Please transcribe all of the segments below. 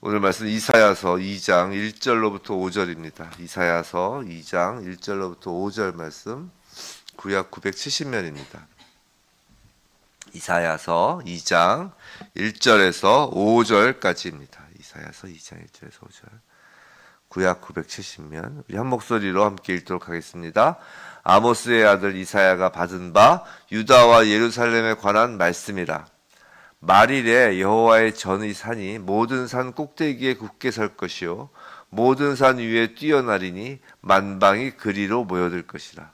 오늘 말씀 이사야서 2장 1절로부터 5절입니다. 이사야서 2장 1절로부터 5절 말씀, 구약 970면입니다. 이사야서 2장 1절에서 5절까지입니다. 이사야서 2장 1절에서 5절, 구약 970면. 우리 한 목소리로 함께 읽도록 하겠습니다. 아모스의 아들 이사야가 받은 바 유다와 예루살렘에 관한 말씀이라. 말일에 여호와의 전의 산이 모든 산 꼭대기에 굳게 설 것이요 모든 산 위에 뛰어나리니 만방이 그리로 모여들 것이라.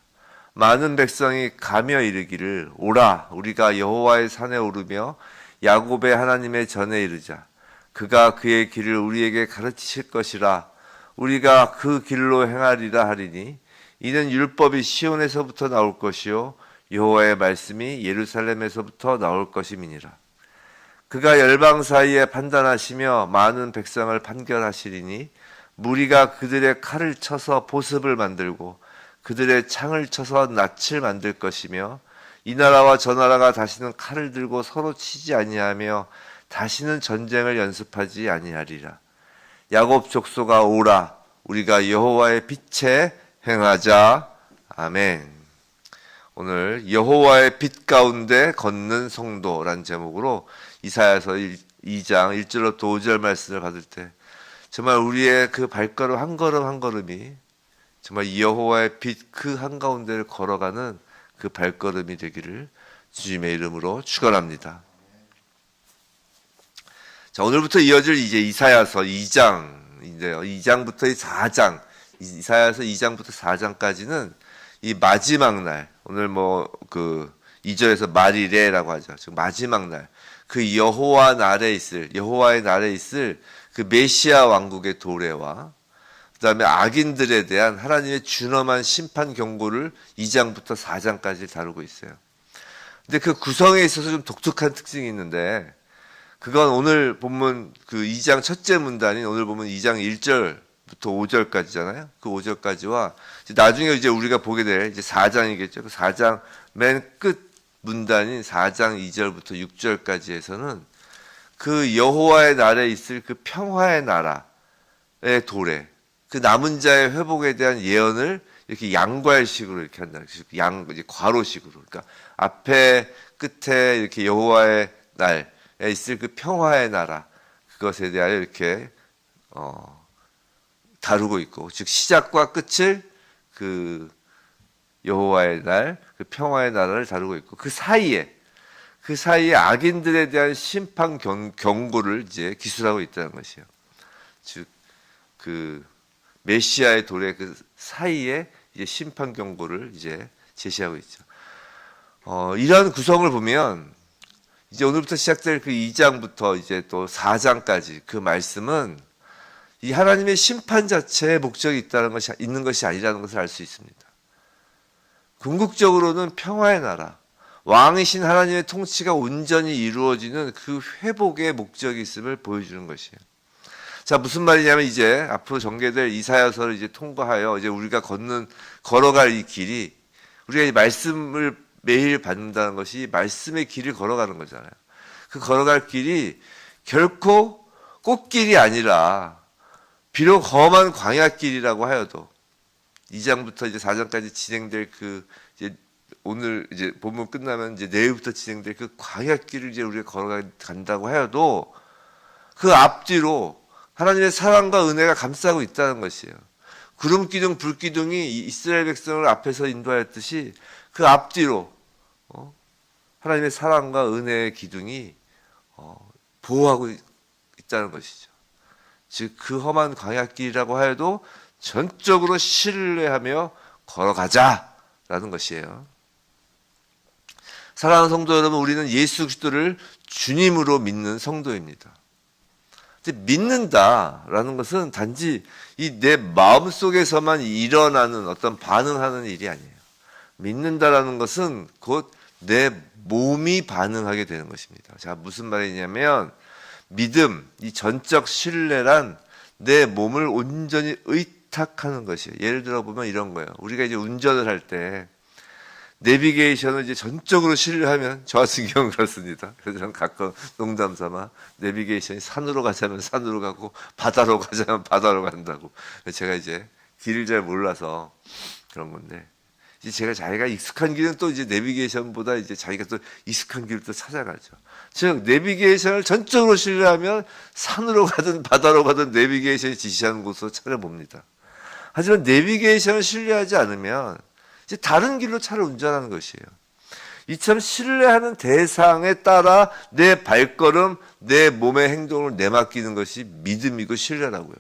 많은 백성이 가며 이르기를 오라 우리가 여호와의 산에 오르며 야곱의 하나님의 전에 이르자. 그가 그의 길을 우리에게 가르치실 것이라. 우리가 그 길로 행하리라 하리니 이는 율법이 시온에서부터 나올 것이요 여호와의 말씀이 예루살렘에서부터 나올 것임이니라. 그가 열방 사이에 판단하시며 많은 백성을 판결하시리니 무리가 그들의 칼을 쳐서 보습을 만들고 그들의 창을 쳐서 낯을 만들 것이며 이 나라와 저 나라가 다시는 칼을 들고 서로 치지 아니하며 다시는 전쟁을 연습하지 아니하리라. 야곱 족속아 오라 우리가 여호와의 빛에 행하자. 아멘. 오늘 여호와의 빛 가운데 걷는 성도란 제목으로 이사야서 2장 1절로 5절 말씀을 받을 때 정말 우리의 그 발걸음 한 걸음 한 걸음이 정말 여호와의 빛 그 한가운데를 걸어가는 그 발걸음이 되기를 주님의 이름으로 축원합니다. 자, 오늘부터 이어질 이제 이사야서 2장인데요. 2장부터 4장, 이사야서 2장부터 4장까지는 이 마지막 날, 오늘 2절에서 말이래라고 하죠. 지금 마지막 날, 그 여호와의 날에 있을 그 메시아 왕국의 도래와 그 다음에 악인들에 대한 하나님의 준엄한 심판 경고를 2장부터 4장까지 다루고 있어요. 근데 그 구성에 있어서 좀 독특한 특징이 있는데, 그건 오늘 본문 그 2장 첫째 문단인 오늘 보면 2장 1절부터 5절까지잖아요. 그 5절까지와 나중에 이제 우리가 보게 될 이제 4장이겠죠. 그 4장 맨 끝 문단인 4장 2절부터 6절까지에서는 그 여호와의 날에 있을 그 평화의 나라의 도래, 그 남은 자의 회복에 대한 예언을 이렇게 양괄식으로 이렇게 한다는 거죠. 이제 괄호식으로. 그러니까 앞에 끝에 이렇게 여호와의 날에 있을 그 평화의 나라, 그것에 대하여 이렇게 다루고 있고, 즉 시작과 끝을 그 여호와의 날, 그 평화의 나라를 다루고 있고, 그 사이에 악인들에 대한 심판 경고를 이제 기술하고 있다는 것이에요. 즉 그 메시아의 도래 그 사이에 이제 심판 경고를 이제 제시하고 있죠. 이런 구성을 보면 이제 오늘부터 시작될 그 2장부터 이제 또 4장까지 그 말씀은 이 하나님의 심판 자체의 목적이 있는 것이 아니라는 것을 알 수 있습니다. 궁극적으로는 평화의 나라, 왕이신 하나님의 통치가 온전히 이루어지는 그 회복의 목적이 있음을 보여주는 것이에요. 자, 무슨 말이냐면 이제 앞으로 전개될 이사야서를 이제 통과하여 이제 우리가 걸어갈 이 길이, 우리가 이 말씀을 매일 받는다는 것이 말씀의 길을 걸어가는 거잖아요. 그 걸어갈 길이 결코 꽃길이 아니라 비록 험한 광야길이라고 하여도 2장부터 이제 4장까지 진행될 이제 오늘 이제 본문 끝나면 이제 내일부터 진행될 그 광야길을 이제 우리가 걸어간다고 하여도 그 앞뒤로 하나님의 사랑과 은혜가 감싸고 있다는 것이에요. 구름 기둥, 불 기둥이 이스라엘 백성을 앞에서 인도하였듯이 그 앞뒤로 하나님의 사랑과 은혜의 기둥이 보호하고 있다는 것이죠. 즉 그 험한 광야길이라고 하여도 전적으로 신뢰하며 걸어가자라는 것이에요. 사랑하는 성도 여러분, 우리는 예수 그리스도를 주님으로 믿는 성도입니다. 근데 믿는다라는 것은 단지 이 내 마음속에서만 일어나는 어떤 반응하는 일이 아니에요. 믿는다라는 것은 곧 내 몸이 반응하게 되는 것입니다. 자, 무슨 말이냐면 믿음, 이 전적 신뢰란 내 몸을 온전히 의탁하는 것이에요. 예를 들어 보면 이런 거예요. 우리가 이제 운전을 할 때 내비게이션을 이제 전적으로 신뢰하면, 저 같은 경우는 그렇습니다. 그래서 저는 가끔 농담 삼아 내비게이션이 산으로 가자면 산으로 가고 바다로 가자면 바다로 간다고. 제가 이제 길을 잘 몰라서 그런 건데, 이제 제가 자기가 익숙한 길은 또 이제 내비게이션보다 이제 자기가 또 익숙한 길을 또 찾아가죠. 즉 내비게이션을 전적으로 신뢰하면 산으로 가든 바다로 가든 내비게이션이 지시하는 곳으로 찾아봅니다. 하지만 내비게이션을 신뢰하지 않으면 이제 다른 길로 차를 운전하는 것이에요. 이처럼 신뢰하는 대상에 따라 내 발걸음, 내 몸의 행동을 내맡기는 것이 믿음이고 신뢰라고요.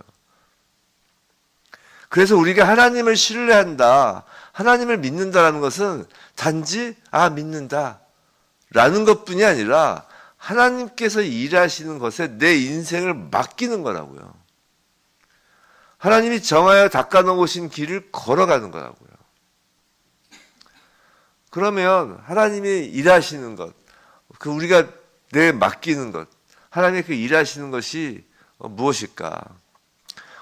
그래서 우리가 하나님을 신뢰한다, 하나님을 믿는다라는 것은 단지 믿는다 라는 것뿐이 아니라 하나님께서 일하시는 것에 내 인생을 맡기는 거라고요. 하나님이 정하여 닦아놓으신 길을 걸어가는 거라고요. 그러면 하나님이 일하시는 것, 그 우리가 내 맡기는 것, 하나님의 그 일하시는 것이 무엇일까?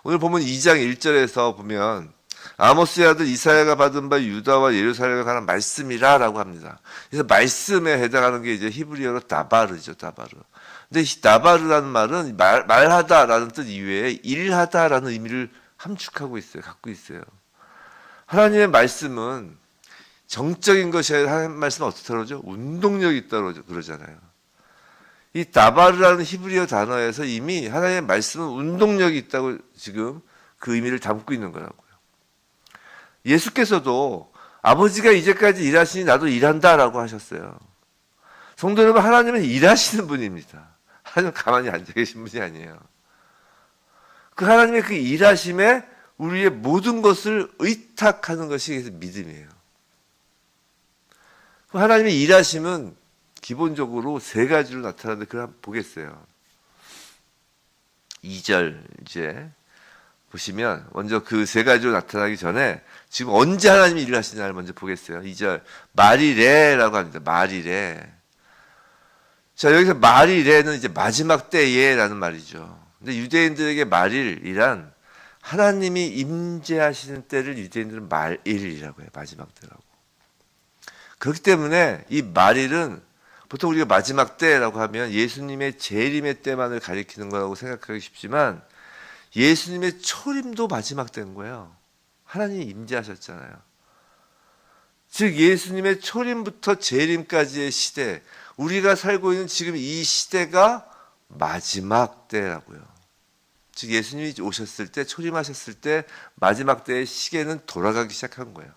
오늘 보면 2장 1절에서 보면 아모스의 아들 이사야가 받은 바 유다와 예루살렘에 관한 말씀이라 라고 합니다. 그래서 말씀에 해당하는 게 이제 히브리어로 다바르죠, 다바르. 근데 이 다바르라는 말은 말하다라는 뜻 이외에 일하다라는 의미를 함축하고 있어요, 갖고 있어요. 하나님의 말씀은 정적인 것이 아니라 하나님의 말씀은 어떻게 그러죠? 운동력이 있다고 그러잖아요. 이 다바르라는 히브리어 단어에서 이미 하나님의 말씀은 운동력이 있다고 지금 그 의미를 담고 있는 거라고요. 예수께서도 아버지가 이제까지 일하시니 나도 일한다라고 하셨어요. 성도 여러분, 하나님은 일하시는 분입니다. 하나님은 가만히 앉아 계신 분이 아니에요. 그 하나님의 그 일하심에 우리의 모든 것을 의탁하는 것이 믿음이에요. 하나님의 일하심은 기본적으로 세 가지로 나타나는데 그걸 한번 보겠어요. 2절 이제 보시면 먼저 그 세 가지로 나타나기 전에 지금 언제 하나님이 일을 하시냐를 먼저 보겠어요. 2절 말이래라고 합니다. 말이래. 자, 여기서 말이래는 이제 마지막 때에라는 말이죠. 근데 유대인들에게 말일이란 하나님이 임재하시는 때를 유대인들은 말일이라고 해요. 마지막 때라고. 그렇기 때문에 이 말일은 보통 우리가 마지막 때라고 하면 예수님의 재림의 때만을 가리키는 거라고 생각하기 쉽지만 예수님의 초림도 마지막 때인 거예요. 하나님이 임재하셨잖아요. 즉 예수님의 초림부터 재림까지의 시대, 우리가 살고 있는 지금 이 시대가 마지막 때라고요. 즉 예수님이 오셨을 때, 초림하셨을 때 마지막 때의 시계는 돌아가기 시작한 거예요.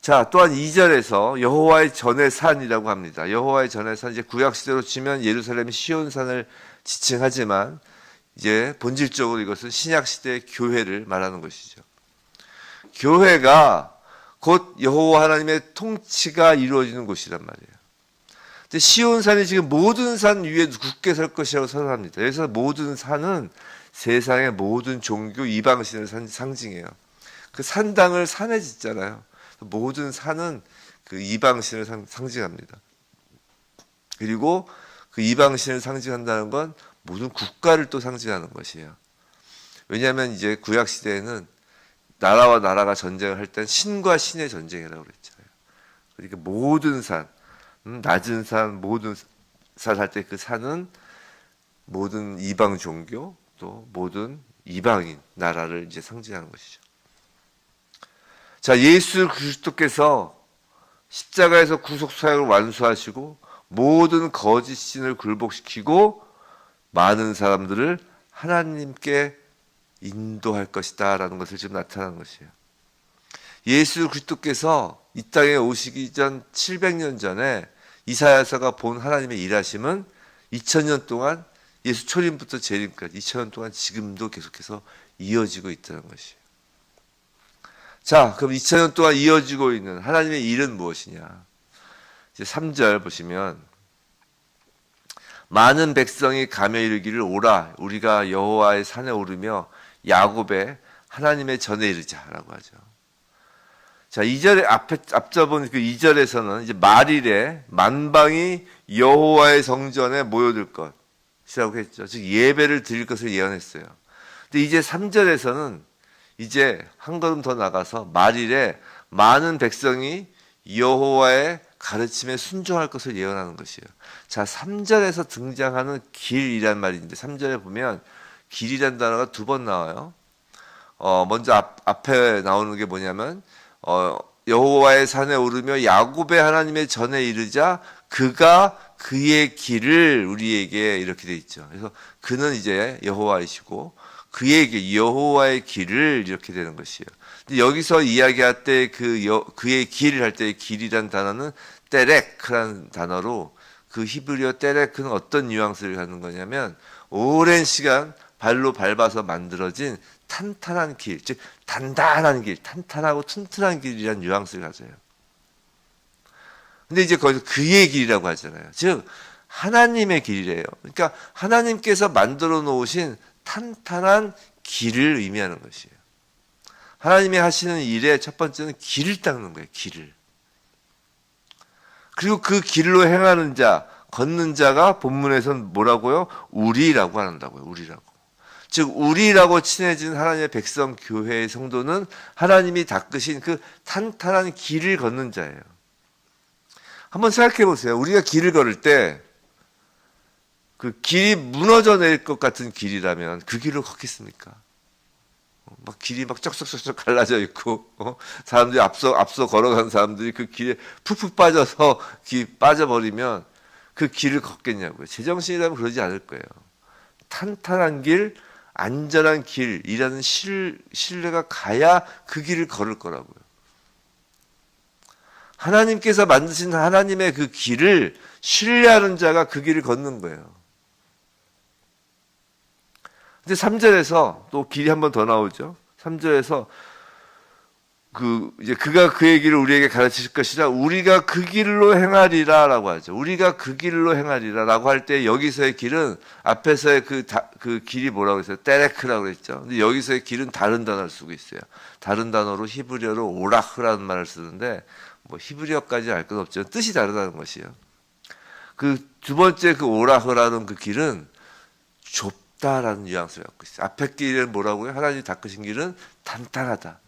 자, 또한 2절에서 여호와의 전의 산이라고 합니다. 여호와의 전의 산, 이제 구약 시대로 치면 예루살렘이 시온산을 지칭하지만 이제 본질적으로 이것은 신약 시대의 교회를 말하는 것이죠. 교회가 곧 여호와 하나님의 통치가 이루어지는 곳이란 말이에요. 근데 시온산이 지금 모든 산 위에 굳게 설 것이라고 선언합니다. 그래서 모든 산은 세상의 모든 종교 이방신을 상징해요. 그 산당을 산에 짓잖아요. 모든 산은 그 이방신을 상징합니다. 그리고 그 이방신을 상징한다는 건 모든 국가를 또 상징하는 것이에요. 왜냐하면 이제 구약 시대에는 나라와 나라가 전쟁을 할 땐 신과 신의 전쟁이라고 그랬잖아요. 그러니까 모든 산, 낮은 산, 모든 산 할 때 그 산은 모든 이방 종교 또 모든 이방인 나라를 이제 상징하는 것이죠. 자, 예수 그리스도께서 십자가에서 구속 사역을 완수하시고 모든 거짓 신을 굴복시키고 많은 사람들을 하나님께 인도할 것이다 라는 것을 지금 나타나는 것이에요. 예수 그리스도께서 이 땅에 오시기 전 700년 전에 이사야서가 본 하나님의 일하심은 2000년 동안 예수 초림부터 재림까지 2000년 동안 지금도 계속해서 이어지고 있다는 것이에요. 자, 그럼 2000년 동안 이어지고 있는 하나님의 일은 무엇이냐? 이제 3절 보시면 많은 백성이 가며 이르기를 오라 우리가 여호와의 산에 오르며 야곱의 하나님의 전에 이르자라고 하죠. 자, 2절에 앞서 본 그 2절에서는 이제 말일에 만방이 여호와의 성전에 모여들 것이라고 했죠. 즉 예배를 드릴 것을 예언했어요. 근데 이제 3절에서는 이제 한 걸음 더 나가서 말일에 많은 백성이 여호와의 가르침에 순종할 것을 예언하는 것이에요. 자, 3절에서 등장하는 길이란 말인데 3절에 보면 길이란 단어가 두 번 나와요. 먼저 앞에 나오는 게 뭐냐면 여호와의 산에 오르며 야곱의 하나님의 전에 이르자 그가 그의 길을 우리에게 이렇게 돼 있죠. 그래서 그는 이제 여호와이시고 그에게 여호와의 길을 이렇게 되는 것이에요. 근데 여기서 이야기할 때 그의 길을 할 때 길이란 단어는 때렉이라는 단어로 그 히브리어 때렉은 어떤 뉘앙스를 갖는 거냐면 오랜 시간 발로 밟아서 만들어진 탄탄한 길, 즉 단단한 길, 탄탄하고 튼튼한 길이라는 뉘앙스를 가져요. 근데 이제 거기서 그의 길이라고 하잖아요. 즉 하나님의 길이래요. 그러니까 하나님께서 만들어 놓으신 탄탄한 길을 의미하는 것이에요. 하나님이 하시는 일의 첫 번째는 길을 닦는 거예요. 길을. 그리고 그 길로 행하는 자, 걷는 자가 본문에서는 뭐라고요? 우리라고 한다고요. 우리라고. 즉 우리라고 친해진 하나님의 백성 교회의 성도는 하나님이 닦으신 그 탄탄한 길을 걷는 자예요. 한번 생각해 보세요. 우리가 길을 걸을 때 그 길이 무너져 내릴 것 같은 길이라면 그 길로 걷겠습니까? 막 길이 막 쩍쩍쩍쩍 갈라져 있고 사람들이 앞서 걸어간 사람들이 그 길에 푹푹 빠져서 빠져버리면 그 길을 걷겠냐고요. 제정신이라면 그러지 않을 거예요. 탄탄한 길, 안전한 길이라는 신뢰가 가야 그 길을 걸을 거라고요. 하나님께서 만드신 하나님의 그 길을 신뢰하는 자가 그 길을 걷는 거예요. 근데 3절에서 또 길이 한 번 더 나오죠. 3절에서 이제 그가 그의 길을 우리에게 가르치실 것이라 우리가 그 길로 행하리라라고 하죠. 우리가 그 길로 행하리라라고 할 때 여기서의 길은 앞에서의 그 길이 뭐라고 했어요? 때레크라고 했죠. 근데 여기서의 길은 다른 단어를 쓰고 있어요. 다른 단어로 히브리어로 오라흐라는 말을 쓰는데 뭐 히브리어까지 알 건 없지만 뜻이 다르다는 것이에요. 그 두 번째 그 오라흐라는 그 길은 좁다라는 뉘앙스를 갖고 있어요. 앞에 길은 뭐라고요? 하나님이 닦으신 길은 탄탄하다.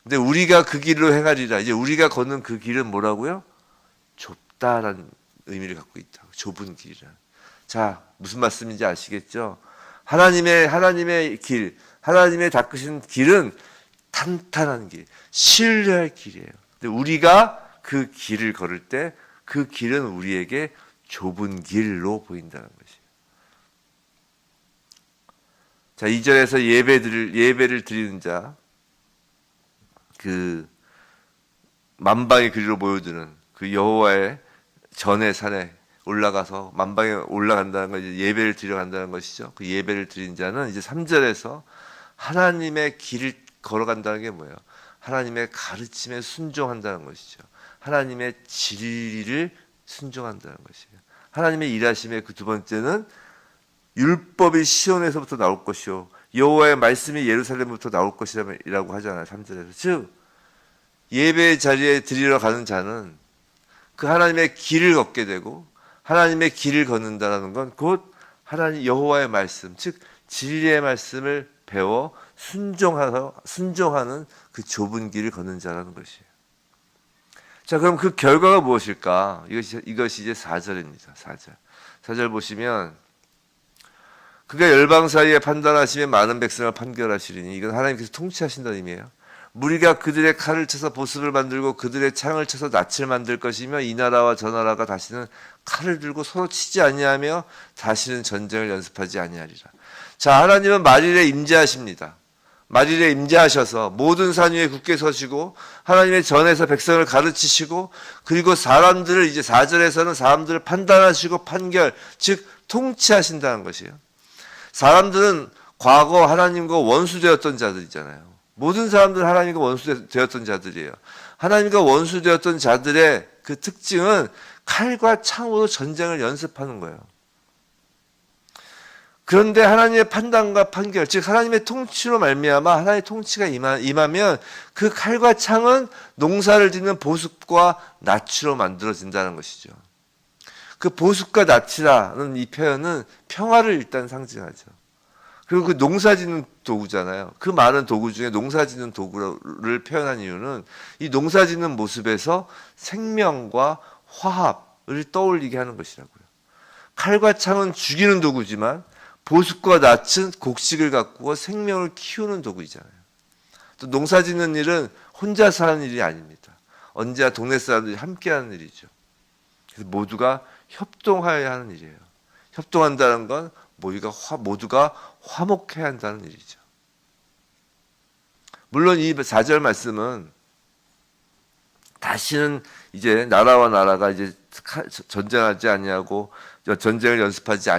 근데 우리가 그 길로 행하리라. 이제 우리가 걷는 그 길은 뭐라고요? 좁다라는 의미를 갖고 있다. 좁은 길이라. 자, 무슨 말씀인지 아시겠죠? 하나님의 길, 하나님의 닦으신 길은 탄탄한 길, 신뢰할 길이에요. 근데 우리가 그 길을 걸을 때 그 길은 우리에게 좁은 길로 보인다는 것이에요. 자, 2절에서 예배를 드리는 자, 그 만방의 그리로 모여드는 그 여호와의 전의 산에 올라가서 만방에 올라간다는 건 이제 예배를 드려 간다는 것이죠. 그 예배를 드린 자는 이제 3절에서 하나님의 길을 걸어간다는 게 뭐예요? 하나님의 가르침에 순종한다는 것이죠. 하나님의 진리를 순종한다는 것이에요. 하나님의 일하심의 그 두 번째는 율법이 시온에서부터 나올 것이요 여호와의 말씀이 예루살렘부터 나올 것이라고 하잖아요. 3절에서. 즉 예배 자리에 드리러 가는 자는 그 하나님의 길을 걷게 되고 하나님의 길을 걷는다는 건 곧 하나님 여호와의 말씀, 즉 진리의 말씀을 배워 순종하는 그 좁은 길을 걷는 자라는 것이에요. 자, 그럼 그 결과가 무엇일까? 이것이 이제 4절입니다. 4절 보시면 그가 열방 사이에 판단하시며 많은 백성을 판결하시리니 이건 하나님께서 통치하신다는 의미예요. 무리가 그들의 칼을 쳐서 보습을 만들고 그들의 창을 쳐서 낯을 만들 것이며 이 나라와 저 나라가 다시는 칼을 들고 서로 치지 아니하며 다시는 전쟁을 연습하지 아니하리라. 자, 하나님은 말일에 임재하십니다. 말일에 임재하셔서 모든 산 위에 굳게 서시고 하나님의 전에서 백성을 가르치시고 그리고 사람들을 이제 4절에서는 사람들을 판단하시고 즉 통치하신다는 것이에요. 사람들은 과거 하나님과 원수되었던 자들이잖아요. 모든 사람들은 하나님과 원수되었던 자들이에요. 하나님과 원수되었던 자들의 그 특징은 칼과 창으로 전쟁을 연습하는 거예요. 그런데 하나님의 판단과 판결, 즉 하나님의 통치로 말미암아 하나님의 통치가 임하면 그 칼과 창은 농사를 짓는 보습과 낫으로 만들어진다는 것이죠. 그 보습과 낫이라는 이 표현은 평화를 일단 상징하죠. 그리고 그 농사짓는 도구잖아요. 그 많은 도구 중에 농사짓는 도구를 표현한 이유는 이 농사짓는 모습에서 생명과 화합을 떠올리게 하는 것이라고요. 칼과 창은 죽이는 도구지만 보습과 낫은 곡식을 가꾸어 생명을 키우는 도구이잖아요. 또 농사짓는 일은 혼자서 하는 일이 아닙니다. 언제나 동네 사람들이 함께 하는 일이죠. 그래서 모두가 협동하여야 하는 일이에요. 협동한다는 건 모두가 화목해야 한다는 일이죠. 물론 이 4절 말씀은 다시는 이제 나라와 나라가 이제 전쟁하지 아니하고 전쟁을 연습하지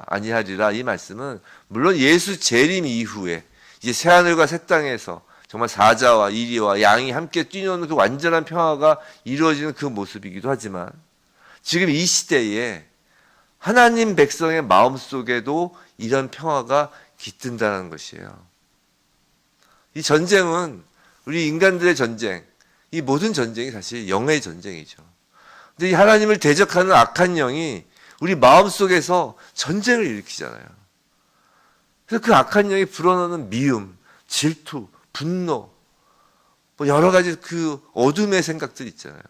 아니하리라 이 말씀은 물론 예수 재림 이후에 이제 새 하늘과 새 땅에서 정말 사자와 이리와 양이 함께 뛰노는 그 완전한 평화가 이루어지는 그 모습이기도 하지만 지금 이 시대에 하나님 백성의 마음속에도 이런 평화가 깃든다는 것이에요. 이 전쟁은 우리 인간들의 전쟁, 이 모든 전쟁이 사실 영의 전쟁이죠. 근데 이 하나님을 대적하는 악한 영이 우리 마음속에서 전쟁을 일으키잖아요. 그래서 그 악한 영이 불어넣는 미움, 질투, 분노, 뭐 여러 가지 그 어둠의 생각들 있잖아요.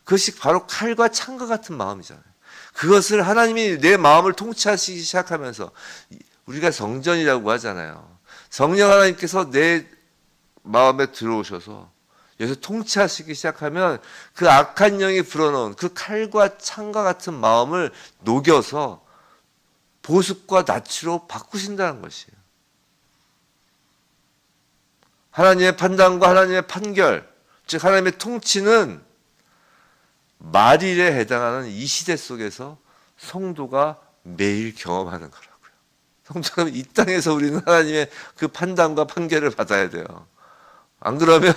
그것이 바로 칼과 창과 같은 마음이잖아요. 그것을 하나님이 내 마음을 통치하시기 시작하면서 우리가 성전이라고 하잖아요. 성령 하나님께서 내 마음에 들어오셔서 여기서 통치하시기 시작하면 그 악한 영이 불어넣은 그 칼과 창과 같은 마음을 녹여서 보습과 낫으로 바꾸신다는 것이에요. 하나님의 판단과 하나님의 판결, 즉 하나님의 통치는 말일에 해당하는 이 시대 속에서 성도가 매일 경험하는 거라고요. 성도가 이 땅에서 우리는 하나님의 그 판단과 판결을 받아야 돼요. 안 그러면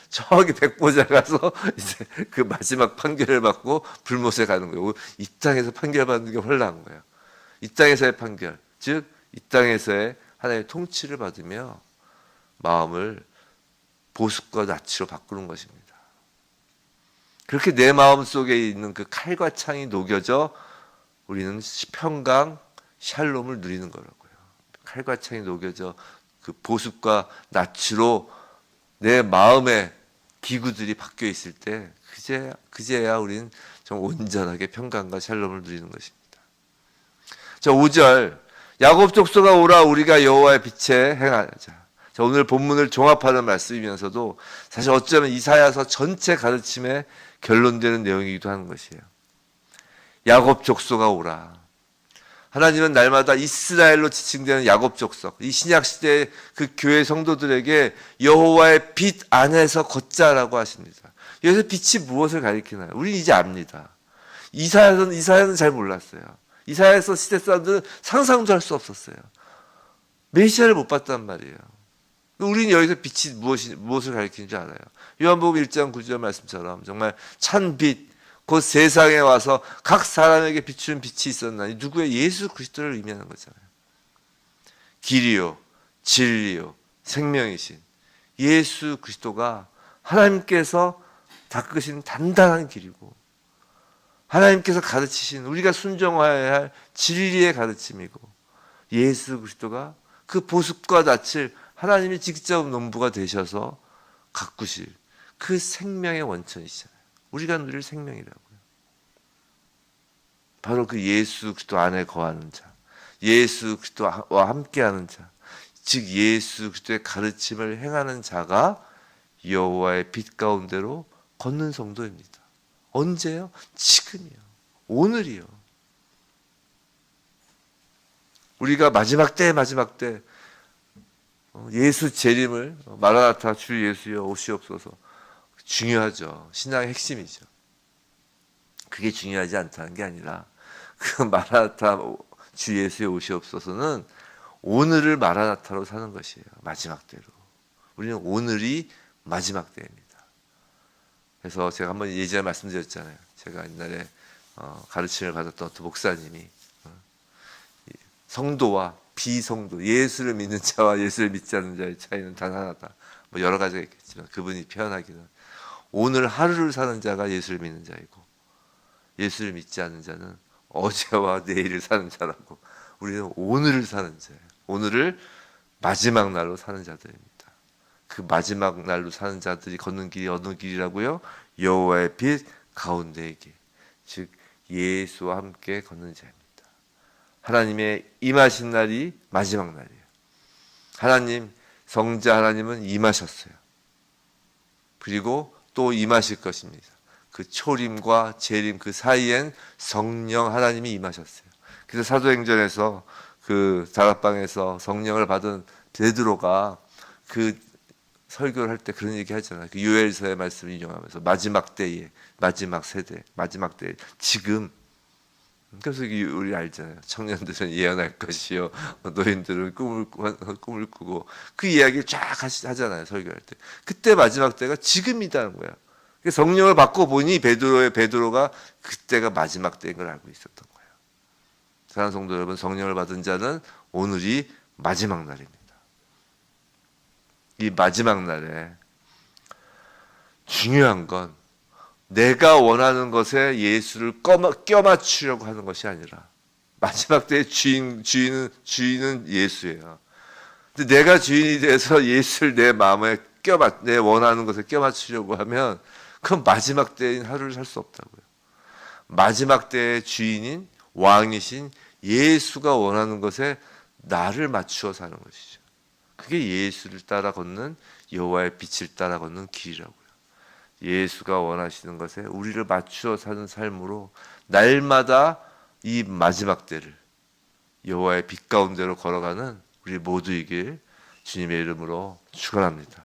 저기 백보자 가서 이제 그 마지막 판결을 받고 불못에 가는 거예요. 이 땅에서 판결받는 게 홀라한 거예요. 이 땅에서의 판결, 즉 이 땅에서의 하나님의 통치를 받으며 마음을 보습과 낫으로 바꾸는 것입니다. 그렇게 내 마음 속에 있는 그 칼과 창이 녹여져 우리는 평강, 샬롬을 누리는 거라고요. 칼과 창이 녹여져 그 보습과 낫으로 내 마음의 기구들이 바뀌어 있을 때 그제야 우리는 좀 온전하게 평강과 샬롬을 누리는 것입니다. 자, 5절 야곱 족속아 오라 우리가 여호와의 빛에 행하자. 자, 오늘 본문을 종합하는 말씀이면서도 사실 어쩌면 이사야서 전체 가르침의 결론되는 내용이기도 하는 것이에요. 야곱 족속아 오라. 하나님은 날마다 이스라엘로 지칭되는 야곱 족속, 이 신약 시대의 그 교회 성도들에게 여호와의 빛 안에서 걷자라고 하십니다. 여기서 빛이 무엇을 가리키나요? 우리는 이제 압니다. 이사야는 잘 몰랐어요. 이사야서 시대 사람들은 상상도 할 수 없었어요. 메시아를 못 봤단 말이에요. 우리는 여기서 빛이 무엇을 가리키는 줄 알아요. 요한복음 1장 9절 말씀처럼 정말 찬 빛, 곧 세상에 와서 각 사람에게 비추는 빛이 있었나니 누구의 예수 그리스도를 의미하는 거잖아요. 길이요, 진리요, 생명이신 예수 그리스도가 하나님께서 닦으신 단단한 길이고 하나님께서 가르치신 우리가 순종해야 할 진리의 가르침이고 예수 그리스도가 그 보습과 낯을 하나님이 직접 농부가 되셔서 가꾸실 그 생명의 원천이시잖아요. 우리가 누릴 생명이라고요. 바로 그 예수 그리스도 안에 거하는 자, 예수 그리스도와 함께하는 자, 즉 예수 그리스도의 가르침을 행하는 자가 여호와의 빛 가운데로 걷는 성도입니다. 언제요? 지금이요. 오늘이요. 우리가 마지막 때 예수 재림을 마라나타 주 예수여 오시옵소서 중요하죠. 신앙의 핵심이죠. 그게 중요하지 않다는 게 아니라 그 마라나타 주 예수여 오시옵소서는 오늘을 마라나타로 사는 것이에요. 마지막 때로. 우리는 오늘이 마지막 때입니다. 그래서 제가 한번 예전에 말씀드렸잖아요. 제가 옛날에 가르침을 받았던 어떤 목사님이 성도와 비성도, 예수를 믿는 자와 예수를 믿지 않는 자의 차이는 단 하나다. 뭐 여러 가지가 있겠지만 그분이 표현하기는 오늘 하루를 사는 자가 예수를 믿는 자이고 예수를 믿지 않는 자는 어제와 내일을 사는 자라고 우리는 오늘을 사는 자예요. 오늘을 마지막 날로 사는 자들입니다. 그 마지막 날로 사는 자들이 걷는 길이 어느 길이라고요? 여호와의 빛 가운데의 길, 즉 예수와 함께 걷는 자입니다. 하나님의 임하신 날이 마지막 날이에요. 하나님, 성자 하나님은 임하셨어요. 그리고 또 임하실 것입니다. 그 초림과 재림 그 사이엔 성령 하나님이 임하셨어요. 그래서 사도행전에서 그 다락방에서 성령을 받은 베드로가 그 설교를 할 때 그런 얘기 하잖아요. 그 요엘서의 말씀을 인용하면서 마지막 때에, 마지막 세대, 마지막 때 지금. 그래서 우리 알잖아요. 청년들은 예언할 것이요, 노인들은 꿈을 꾸고 그 이야기를 쫙 하잖아요. 설교할 때. 그때 마지막 때가 지금이다는 거야. 성령을 받고 보니 베드로가 그때가 마지막 때인 걸 알고 있었던 거예요. 사랑하는 성도 여러분, 성령을 받은 자는 오늘이 마지막 날입니다. 이 마지막 날에 중요한 건 내가 원하는 것에 예수를 껴맞추려고 하는 것이 아니라 마지막 때의 주인은 예수예요. 근데 내가 주인이 돼서 예수를 내 마음에 내 원하는 것에 껴맞추려고 하면 그건 마지막 때인 하루를 살 수 없다고요. 마지막 때의 주인인 왕이신 예수가 원하는 것에 나를 맞추어 사는 것이죠. 그게 예수를 따라 걷는 여호와의 빛을 따라 걷는 길이라고요. 예수가 원하시는 것에 우리를 맞추어 사는 삶으로 날마다 이 마지막 때를 여호와의 빛 가운데로 걸어가는 우리 모두이길 주님의 이름으로 축원합니다.